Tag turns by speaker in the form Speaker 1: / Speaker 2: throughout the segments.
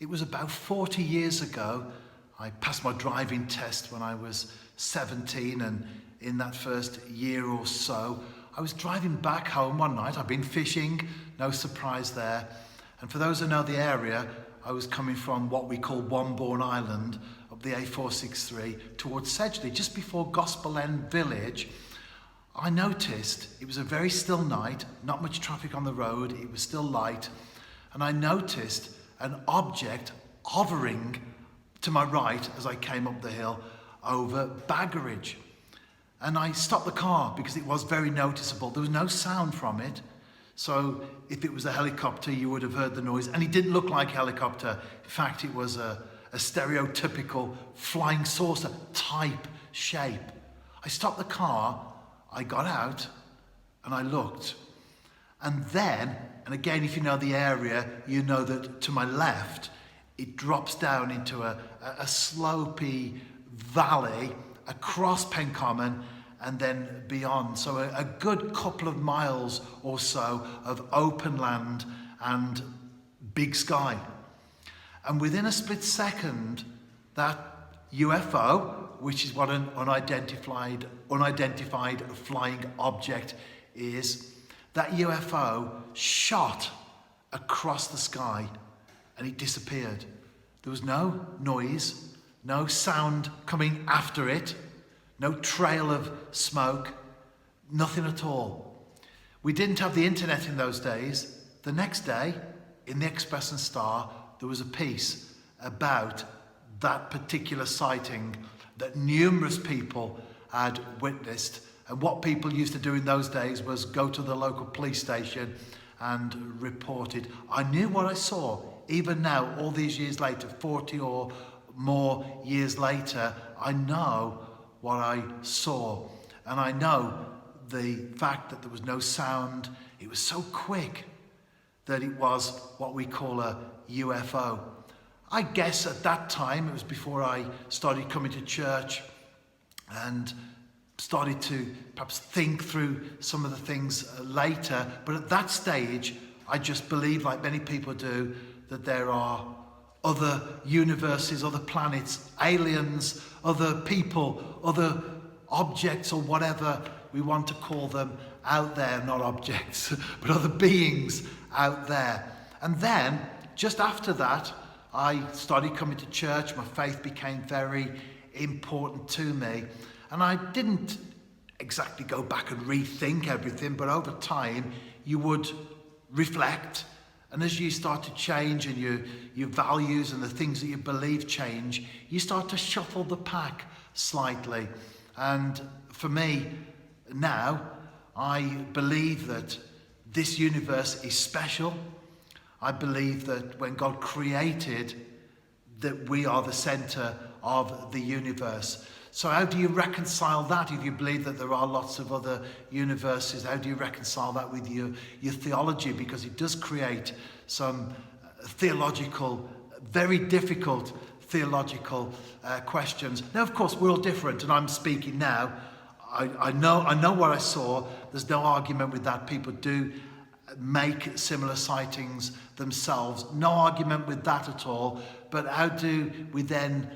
Speaker 1: It was about 40 years ago. I passed my driving test when I was 17, and in that first year or so, I was driving back home one night. I'd been fishing, no surprise there. And for those who know the area, I was coming from what we call Wombourne Island, up the A463, towards Sedgley, just before Gospel End Village. I noticed it was a very still night, not much traffic on the road, it was still light, and I noticed an object hovering to my right as I came up the hill over Baggeridge. And I stopped the car because it was very noticeable. There was no sound from it. So if it was a helicopter, you would have heard the noise. And it didn't look like a helicopter. In fact, it was a stereotypical flying saucer type shape. I stopped the car, I got out, and I looked. And then, and again, if you know the area, you know that to my left, it drops down into a slopey valley across Pencommon and then beyond. So a good couple of miles or so of open land and big sky. And within a split second, that UFO, which is what an unidentified flying object is, that UFO shot across the sky and it disappeared. There was no noise, no sound coming after it, no trail of smoke, nothing at all. We didn't have the internet in those days. The next day, in the Express and Star, there was a piece about that particular sighting that numerous people had witnessed. And what people used to do in those days was go to the local police station and report it. I knew what I saw. Even now, all these years later, 40 or more years later, I know what I saw. And I know the fact that there was no sound. It was so quick that it was what we call a UFO. I guess at that time, it was before I started coming to church and started to perhaps think through some of the things later. But at that stage, I just believed, like many people do, that there are other universes, other planets, aliens, other people, other objects, or whatever we want to call them out there, not objects, but other beings out there. And then, just after that, I started coming to church. My faith became very important to me. And I didn't exactly go back and rethink everything, but over time, you would reflect. And as you start to change and your values and the things that you believe change, you start to shuffle the pack slightly. And for me now, I believe that this universe is special. I believe that when God created, that we are the center of the universe. So how do you reconcile that if you believe that there are lots of other universes? How do you reconcile that with your theology? Because it does create some theological, very difficult theological questions. Now, of course, we're all different, and I'm speaking now. I know what I saw. There's no argument with that. People do make similar sightings themselves. No argument with that at all. But how do we then,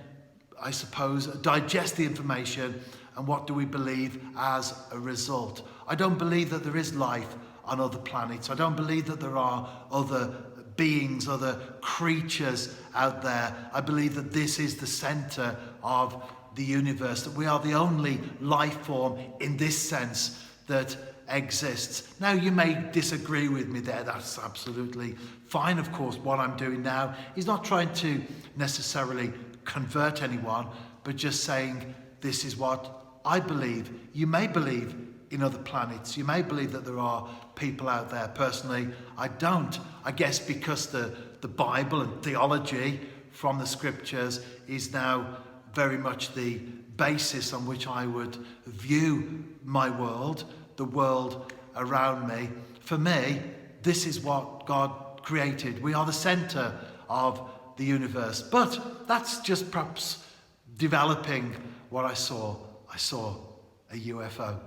Speaker 1: I suppose, digest the information, and what do we believe as a result? I don't believe that there is life on other planets. I don't believe that there are other beings, other creatures out there. I believe that this is the center of the universe, that we are the only life form in this sense that exists. Now, you may disagree with me there. That's absolutely fine. Of course, what I'm doing now is not trying to necessarily convert anyone, but just saying this is what I believe. You may believe in other planets. You may believe that there are people out there. Personally, I don't. I guess because the Bible and theology from the scriptures is now very much the basis on which I would view my world, the world around me. For me, this is what God created. We are the center of the universe. But that's just perhaps developing what I saw. I saw a UFO.